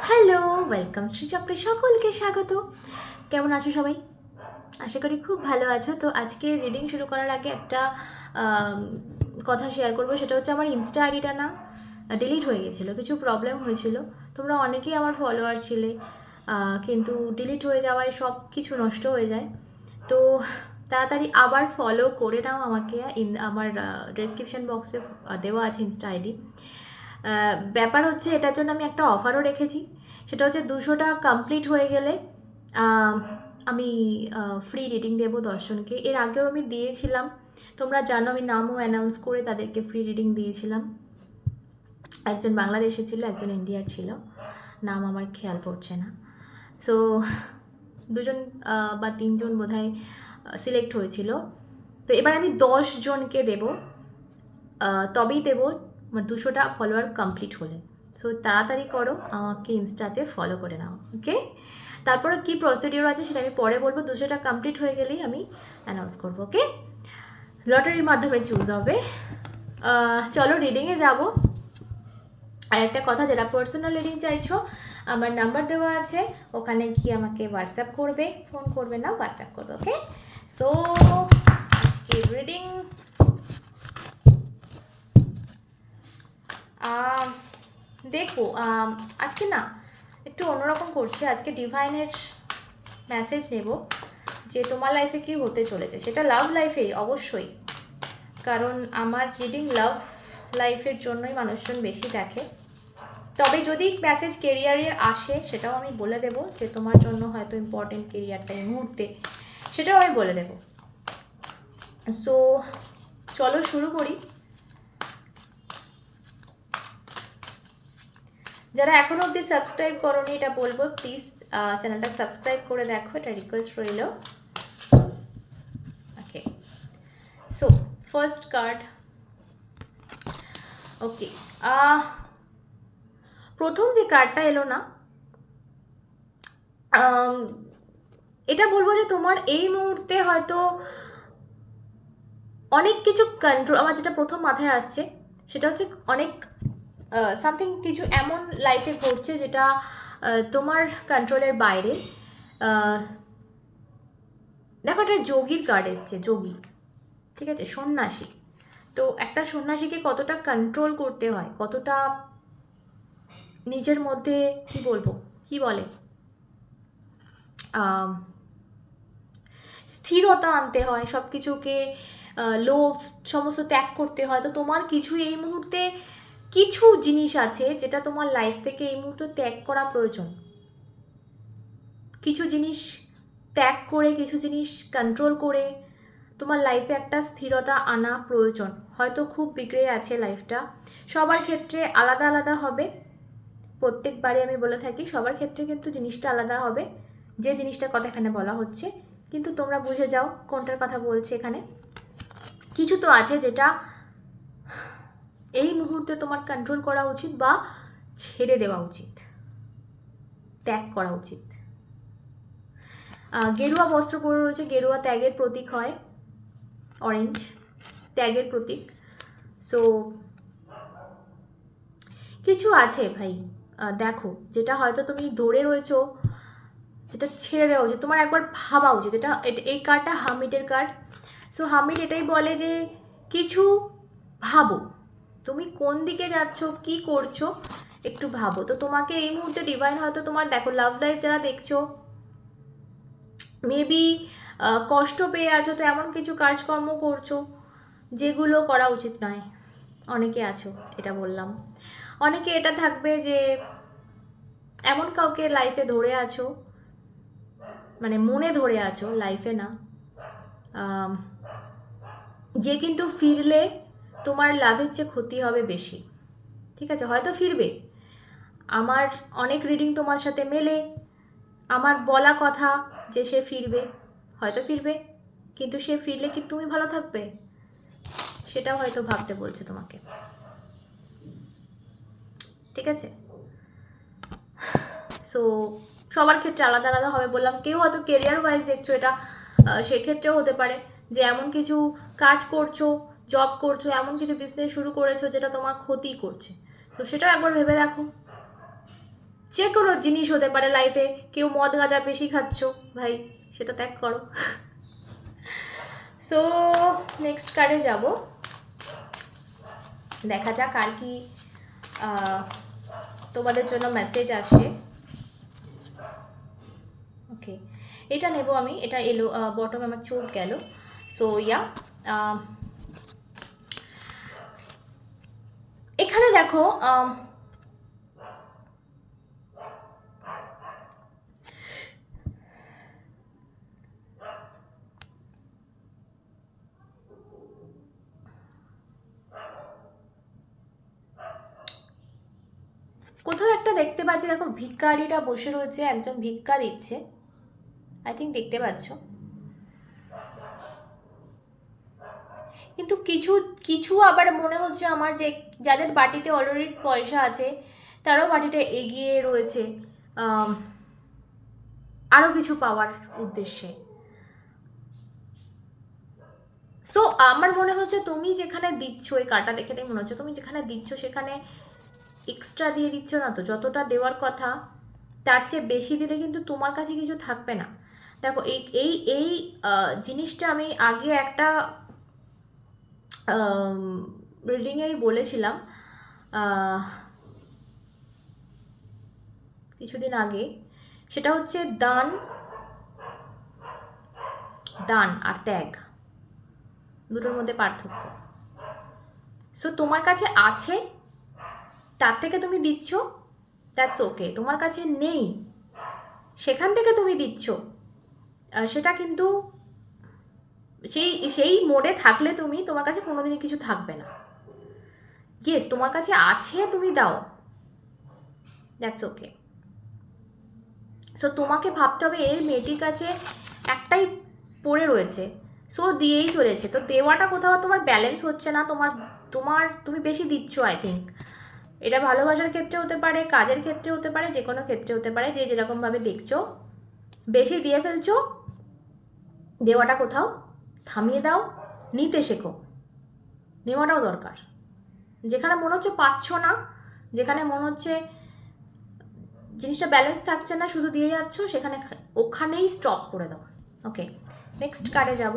Hello, welcome শ্রীচক্রে সকলকে স্বাগত। কেমন আছো সবাই? আশা করি খুব ভালো আছো। তো আজকে রিডিং শুরু করার আগে একটা আম, কথা শেয়ার করবো, সেটা হচ্ছে আমার ইনস্টা আইডিটা না ডিলিট হয়ে গেছিলো, কিছু প্রবলেম হয়েছিল। তোমরা অনেকেই আমার ফলোয়ার ছিলে, কিন্তু ডিলিট হয়ে যাওয়ায় সব কিছু নষ্ট হয়ে যায়। তো তাড়াতাড়ি আবার ফলো করে নাও আমাকে। আমার ডেসক্রিপশন বক্সে দেওয়া আছে ইনস্টা আইডি। ব্যাপার হচ্ছে এটার জন্য আমি একটা অফারও রেখেছি, সেটা হচ্ছে 200টা কমপ্লিট হয়ে গেলে আমি ফ্রি রিডিং দেবো 10 জনকে। এর আগেও আমি দিয়েছিলাম, তোমরা জানো, আমি নামও অ্যানাউন্স করে তাদেরকে ফ্রি রিডিং দিয়েছিলাম। একজন বাংলাদেশে ছিল, একজন ইন্ডিয়ার ছিল, নাম আমার খেয়াল পড়ছে না। সো 2জন বা 3জন বোধহয় সিলেক্ট হয়েছিল। তো এবার আমি 10 জনকে দেব, তবেই দেবো আমার 200টা ফলোয়ার কমপ্লিট হলে। সো তাড়াতাড়ি করো, আমাকে ইনস্টাতে ফলো করে নাও, ওকে? তারপর কি প্রসিডিওর আছে সেটা আমি পরে বলবো। 200টা কমপ্লিট হয়ে গেলেই আমি অ্যানাউন্স করবো, ওকে? লটারির মাধ্যমে চুজ হবে। চলো রিডিংয়ে যাব। আর একটা কথা, যারা পার্সোনাল রিডিং চাইছো, আমার নাম্বার দেওয়া আছে, ওখানে গিয়ে আমাকে হোয়াটসঅ্যাপ করবে, ফোন করবে না, হোয়াটসঅ্যাপ করবে, ওকে? সো আজকে রিডিং দেখো। আজকে না একটু অন্যরকম করছি, আজকে ডিভাইনের মেসেজ নেব যে তোমার লাইফে কি হতে চলেছে, সেটা লাভ লাইফেই অবশ্যই, কারণ আমার রিডিং লাভ লাইফের জন্যই মানুষজন বেশি দেখে। তবে যদি মেসেজ কেরিয়ারের আসে সেটাও আমি বলে দেব, যে তোমার জন্য হয়তো ইম্পর্টেন্ট কেরিয়ারটা এই মুহূর্তে, সেটাও আমি বলে দেব। সো চলো শুরু করি। যারা এখনো অবধি সাবস্ক্রাইব করোনি, এটা বলবো প্লিজ চ্যানেলটা সাবস্ক্রাইব করে দেখো, এটা রিকোয়েস্ট রইল। ওকে, সো ফার্স্ট কার্ড। ওকে, প্রথম যে কার্ডটা এলো না, এটা বলবো যে তোমার এই মুহূর্তে হয়তো অনেক কিছু কন্ট্রোল, আমার যেটা প্রথম মাথায় আসছে সেটা হচ্ছে অনেক সামথিং কিছু এমন লাইফে ঘটছে যেটা তোমার কন্ট্রোলের বাইরে। দেখো, একটা যোগীর কার্ড এসছে, যোগী, ঠিক আছে, সন্ন্যাসী। তো একটা সন্ন্যাসীকে কতটা কন্ট্রোল করতে হয়, কতটা নিজের মধ্যে কি বলবো, কি বলে, স্থিরতা আনতে হয়, সব কিছুকে লোভ সমস্ত ত্যাগ করতে হয়। তো তোমার কিছু এই মুহূর্তে কিছু জিনিস আছে যেটা তোমার লাইফ থেকে এই মুহূর্তে ত্যাগ করা প্রয়োজন। কিছু জিনিস ত্যাগ করে, কিছু জিনিস কন্ট্রোল করে তোমার লাইফে একটা স্থিরতা আনা প্রয়োজন। হয়তো খুব বিগড়ে আছে লাইফটা, সবার ক্ষেত্রে আলাদা আলাদা হবে। প্রত্যেকবারে আমি বলে থাকি সবার ক্ষেত্রে কিন্তু জিনিসটা আলাদা হবে, যে জিনিসটার কথা এখানে বলা হচ্ছে। কিন্তু তোমরা বুঝে যাও কোনটার কথা বলছে এখানে। কিছু তো আছে যেটা এই মুহূর্তে তোমার কন্ট্রোল করা উচিত, বা ছেড়ে দেওয়া উচিত, ত্যাগ করা উচিত। গেরুয়া বস্ত্র পরে রয়েছে, গেরুয়া ত্যাগের প্রতীক হয়, অরেঞ্জ ত্যাগের প্রতীক। সো কিছু আছে ভাই, দেখো, যেটা হয়তো তুমি ধরে রয়েছো, যেটা ছেড়ে দেওয়া উচিত, তোমার একবার ভাবা উচিত। এটা এই কার্ডটা হামিটের কার্ড। সো হামিট এটাই বলে যে কিছু ভাবো, তুমি কোন দিকে যাচ্ছ, কি করছো, একটু ভাবো। তো তোমাকে এই মুহূর্তে ডিভাইন হয়তো তোমার, দেখো, লাভ লাইফ যারা দেখছো, মেবি কষ্ট পেয়ে আছো, তো এমন কিছু কাজকর্ম করছো যেগুলো করা উচিত নয়। অনেকে আছো, এটা বললাম। অনেকে এটা থাকবে যে এমন কাউকে লাইফে ধরে আছো, মানে মনে ধরে আছো, লাইফে না, যে কিন্তু ফিরলে তোমার লাভের চেয়ে ক্ষতি হবে বেশি। ঠিক আছে, হয়তো ফিরবে, আমার অনেক রিডিং তোমার সাথে মেলে, আমার বলা কথা যে সে ফিরবে, হয়তো ফিরবে, কিন্তু সে ফিরলে কি তুমি ভালো থাকবে, সেটাও হয়তো ভাবতে বলছে তোমাকে। ঠিক আছে, সো সবার ক্ষেত্রে আলাদা আলাদা হবে বললাম। কেউ হয়তো কেরিয়ার ওয়াইজ দেখছো এটা, সেক্ষেত্রেও হতে পারে যে এমন কিছু কাজ করছো, জব করছো, এমন কিছু বিজনেস শুরু করেছো যেটা তোমার ক্ষতি করছে। তো সেটাও একবার ভেবে দেখো। যে কোনো জিনিস হতে পারে লাইফে। কেউ মদ গাঁজা বেশি খাচ্ছ, ভাই সেটা ত্যাগ করো। সো নেক্সট কার্ডে যাব, দেখা যাক আর কি তোমাদের জন্য মেসেজ আসে। ওকে, এটা নেব আমি, এটা এলো, বটম আমার চোখ গেল। সো ইয়া, এখানে দেখো কোথাও একটা দেখতে পাচ্ছি, দেখো ভিক্ষারিটা বসে রয়েছে, একজন ভিক্ষা দিচ্ছে, আই থিঙ্ক দেখতে পাচ্ছ। কিন্তু কিছু কিছু আবার মনে হচ্ছে আমার যে যাদের বাটিতে অলরেডি পয়সা আছে তারাও বাটিটা এগিয়ে রয়েছে আরও কিছু পাওয়ার উদ্দেশ্যে। সো আমার মনে হচ্ছে তুমি যেখানে দিচ্ছ, এই কার্ডটা দেখে মনে হচ্ছে তুমি যেখানে দিচ্ছ সেখানে এক্সট্রা দিয়ে দিচ্ছ না, তো যতটা দেওয়ার কথা তার চেয়ে বেশি দিলে কিন্তু তোমার কাছে কিছু থাকবে না। দেখো এই এই এই জিনিসটা আমি আগে একটা রিডিংয়ে আমি বলেছিলাম কিছুদিন আগে, সেটা হচ্ছে দান দান আর ত্যাগ, দুটোর মধ্যে পার্থক্য। সো তোমার কাছে আছে, তার থেকে তুমি দিচ্ছ, দ্যাটস ওকে। তোমার কাছে নেই, সেখান থেকে তুমি দিচ্ছ, সেটা কিন্তু সেই সেই মোডে থাকলে তুমি, তোমার কাছে কোনোদিনই কিছু থাকবে না। ইয়েস, তোমার কাছে আছে, তুমি দাও, দ্যাটস ওকে। সো তোমাকে ভাবতে হবে এই মেয়েটির কাছে একটাই পড়ে রয়েছে, সো দিয়েই চলেছে, তো দেওয়াটা কোথাও তোমার ব্যালেন্স হচ্ছে না, তুমি বেশি দিচ্ছ। আই থিঙ্ক এটা ভালোবাসার ক্ষেত্রে হতে পারে, কাজের ক্ষেত্রে হতে পারে, যে কোনো ক্ষেত্রে হতে পারে, যে যেরকমভাবে দেখছো বেশি দিয়ে ফেলছো। দেওয়াটা কোথাও থামিয়ে দাও, নিতে শেখো, নেওয়াটাও দরকার। যেখানে মনে হচ্ছে পাচ্ছ না, যেখানে মনে হচ্ছে জিনিসটা ব্যালেন্স থাকছে না, শুধু দিয়ে যাচ্ছ, সেখানে ওখানেই স্টপ করে দাও। ওকে, নেক্সট কার্ডে যাব।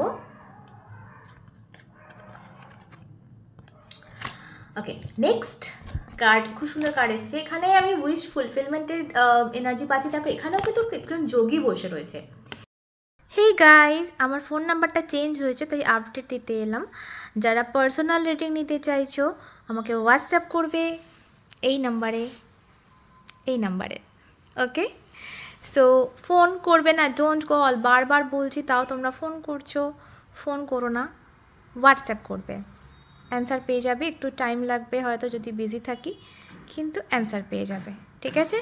ওকে, নেক্সট কার্ড, খুব সুন্দর কার্ড এসছে। এখানে আমি উইশ ফুলফিলমেন্টের এনার্জি পাচ্ছি। দেখো এখানেও কিন্তু একজন যোগী বসে রয়েছে। হেই গাইজ, আমার ফোন নাম্বারটা চেঞ্জ হয়েছে, তাই আপডেট দিতে এলাম। যারা পার্সোনাল রেটিং নিতে চাইছো আমাকে হোয়াটসঅ্যাপ করবে এই নাম্বারে। ওকে, সো ফোন করবে না, ডোন্ট কল, বারবার বলছি তাও তোমরা ফোন করছো, ফোন করো না, হোয়াটসঅ্যাপ করবে, অ্যান্সার পেয়ে যাবে। একটু টাইম লাগবে হয়তো যদি বিজি থাকি, কিন্তু অ্যান্সার পেয়ে যাবে, ঠিক আছে?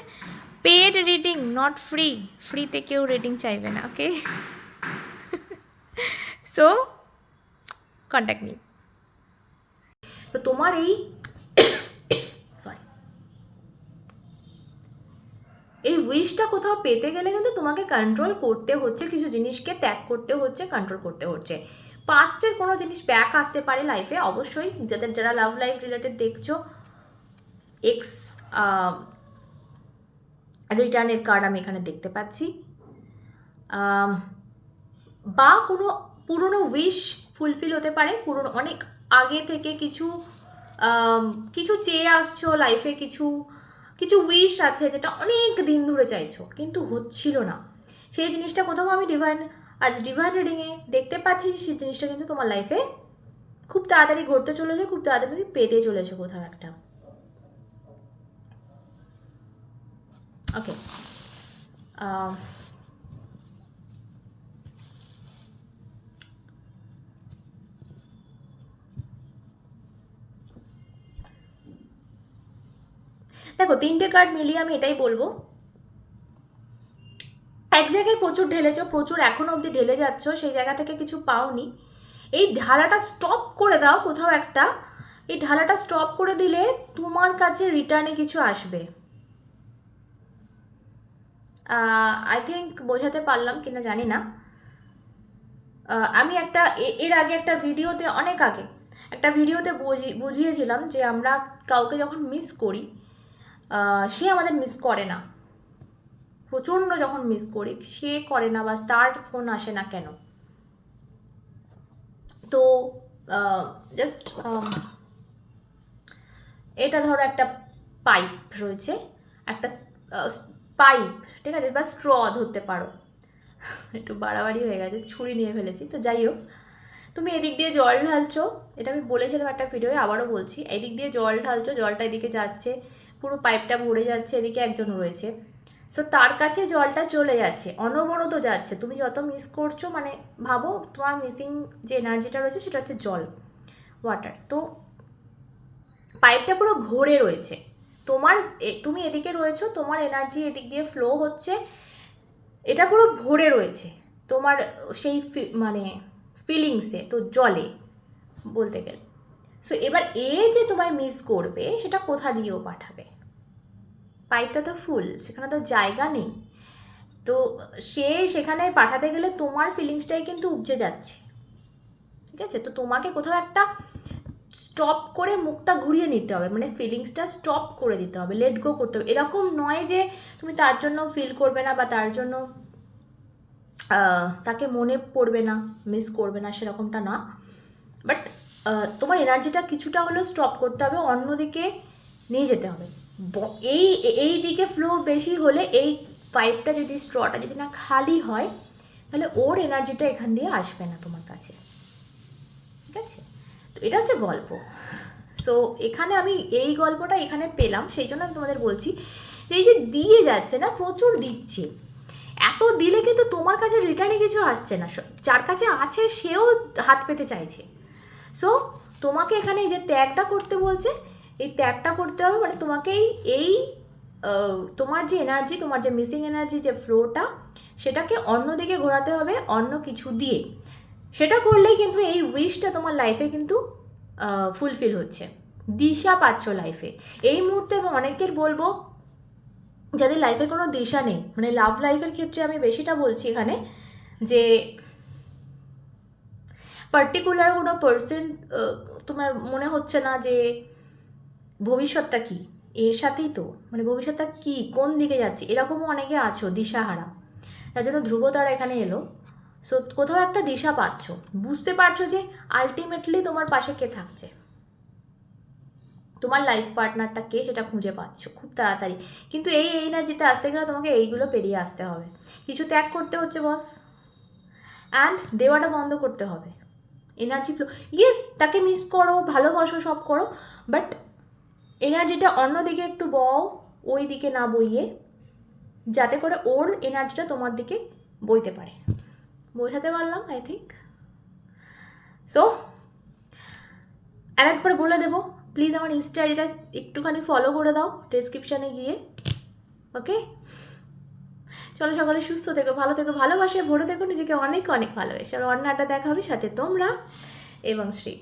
পেড রিডিং, নট ফ্রি, ফ্রিতে কেউ রিডিং চাইবে না। ওকে, সো কন্ট্যাক্ট মি। তো তোমার এই উইশটা কোথাও পেতে গেলে কিন্তু তোমাকে কন্ট্রোল করতে হচ্ছে, কিছু জিনিসকে ত্যাগ করতে হচ্ছে, কন্ট্রোল করতে হচ্ছে। পাস্টের কোনো জিনিস ব্যাক আসতে পারে লাইফে, অবশ্যই। যারা লাভ লাইফ রিলেটেড দেখছো, এক্স রিটার্নের কার্ড আমি এখানে দেখতে পাচ্ছি, বা কোনো পুরনো উইশ ফুলফিল হতে পারে, পুরনো অনেক আগে থেকে কিছু কিছু চেয়ে আসছো লাইফে, কিছু কিছু উইশ আছে যেটা অনেক দিন ধরে চাইছো কিন্তু হচ্ছিল না, সেই জিনিসটা কোথাও আমি ডিভাইন রিডিংয়ে দেখতে পাচ্ছি যে সেই জিনিসটা কিন্তু তোমার লাইফে খুব তাড়াতাড়ি ঘটতে চলেছে, খুব তাড়াতাড়ি তুমি পেতে চলেছো কোথাও একটা। ওকে, দেখো তিনটে কার্ড মিলিয়ে আমি এটাই বলবো, এক জায়গায় প্রচুর ঢেলেছো, প্রচুর এখনো অবধি ঢেলে যাচ্ছ, সেই জায়গা থেকে কিছু পাওনি। এই ঢালাটা স্টপ করে দাও কোথাও একটা, এই ঢালাটা স্টপ করে দিলে তোমার কাছে রিটার্নে কিছু আসবে। আই থিঙ্ক বোঝাতে পারলাম কিনা জানি না। আমি এর আগে একটা ভিডিওতে, অনেক আগে একটা ভিডিওতে বুঝিয়েছিলাম যে আমরা কাউকে যখন মিস করি সে আমাদের মিস করে না, প্রচণ্ড যখন মিস করি, সে করে না বা তার ফোন আসে না কেন? তো জাস্ট এটা ধরো একটা পাইপ রয়েছে, একটা পাইপ, ঠিক আছে, বা স্ট্র ধরতে পারো, একটু বাড়াবাড়ি হয়ে গেছে, ছুরি নিয়ে ফেলেছি। তো যাই হোক, তুমি এদিক দিয়ে জল ঢালছো, এটা আমি বলেছিলাম একটা ভিডিওয়ে, আবারও বলছি, এদিক দিয়ে জল ঢালছো, জলটা এদিকে যাচ্ছে, পুরো পাইপটা ভরে যাচ্ছে, এদিকে একজন রয়েছে, সো তার কাছে জলটা চলে যাচ্ছে, অনবরত যাচ্ছে। তুমি যত মিস করছো, মানে ভাবো তোমার মিসিং যে এনার্জিটা রয়েছে সেটা হচ্ছে জল, ওয়াটার। তো পাইপটা পুরো ভরে রয়েছে, তোমার তুমি এদিকে রয়েছো, তোমার এনার্জি এদিক দিয়ে ফ্লো হচ্ছে, এটা পুরো ভরে রয়েছে তোমার সেই মানে ফিলিংসে, তো জলে বলতে গেলে। সো এবার যে তোমায় মিস করবে, সেটা কোথা দিয়েও পাঠাবে? পাইপটা তো ফুল, সেখানে তো জায়গা নেই। তো সে সেখানে পাঠাতে গেলে তোমার ফিলিংসটাই কিন্তু উপজে যাচ্ছে, ঠিক আছে? তো তোমাকে কোথাও একটা স্টপ করে মুখটা ঘুরিয়ে নিতে হবে, মানে ফিলিংসটা স্টপ করে দিতে হবে, লেট গো করতে হবে। এরকম নয় যে তুমি তার জন্য ফিল করবে না বা তার জন্য তাকে মনে পড়বে না, মিস করবে না, সেরকমটা না। বাট তোমার এনার্জিটা কিছুটা হলেও স্টপ করতে হবে, অন্যদিকে নিয়ে যেতে হবে। এই দিকে ফ্লো বেশি হলে, এই পাইপটা যদি, স্ট্রটা যদি না খালি হয়, তাহলে ওর এনার্জিটা এখান দিয়ে আসবে না তোমার কাছে, ঠিক আছে? তো এটা হচ্ছে গল্প। সো এখানে আমি এই গল্পটা এখানে পেলাম, সেই জন্য আমি তোমাদের বলছি যে এই যে দিয়ে যাচ্ছে না, প্রচুর দিচ্ছে, এত দিলে কিন্তু তোমার কাছে রিটার্নে কিছু আসছে না, যার কাছে আছে সেও হাত পেতে চাইছে। সো তোমাকে এখানে এই যে ত্যাগটা করতে বলছে, এই ত্যাগটা করতে হবে, মানে তোমাকে এই তোমার যে এনার্জি, তোমার যে মিসিং এনার্জি, যে ফ্লোটা, সেটাকে অন্যদিকে ঘোরাতে হবে, অন্য কিছু দিয়ে। সেটা করলেই কিন্তু এই উইশটা তোমার লাইফে কিন্তু ফুলফিল হচ্ছে, দিশা পাচ্ছ লাইফে এই মুহূর্তে। এবং অনেকের বলবো যাদের লাইফে কোনো দিশা নেই, মানে লাভ লাইফের ক্ষেত্রে আমি বেশিটা বলছি এখানে, যে পার্টিকুলার কোনো পার্সন তোমার মনে হচ্ছে না যে ভবিষ্যৎটা কি, এর সাথেই তো, মানে ভবিষ্যৎটা কি, কোন দিকে যাচ্ছে, এরকমও অনেকে আছো দিশাহারা, তার জন্য ধ্রুবতারা এখানে এলো। সো কোথাও একটা দিশা পাচ্ছ, বুঝতে পারছো যে আলটিমেটলি তোমার পাশে কে থাকছে, তোমার লাইফ পার্টনারটা কে, সেটা খুঁজে পাচ্ছ খুব তাড়াতাড়ি। কিন্তু এই এনার্জিতে আসতে গেলে তোমাকে এইগুলো পেরিয়ে আসতে হবে, কিছু ত্যাগ করতে হচ্ছে বস, অ্যান্ড দেওয়াটা বন্ধ করতে হবে। এনার্জি ফ্লো, ইয়েস তাকে মিস করো, ভালোবাসো, সব করো, বাট এনার্জিটা অন্যদিকে একটু বও, ওই দিকে না বইয়ে, যাতে করে ওর এনার্জিটা তোমার দিকে বইতে পারে। বোঝাতে পারলাম আই থিঙ্ক। সো আর একবার বলে দেবো, প্লিজ আমার ইনস্টা আইডিটা একটুখানি ফলো করে দাও ডেসক্রিপশানে গিয়ে, ওকে? চলো সকালে সুস্থ থেকো, ভালো থেকো, ভালোবাসে ভরে থেকো, নিজেকে অনেক অনেক ভালোবাসে। আর অন্য আড্ডা দেখা হবে, সাথে তোমরা এবং শ্রী।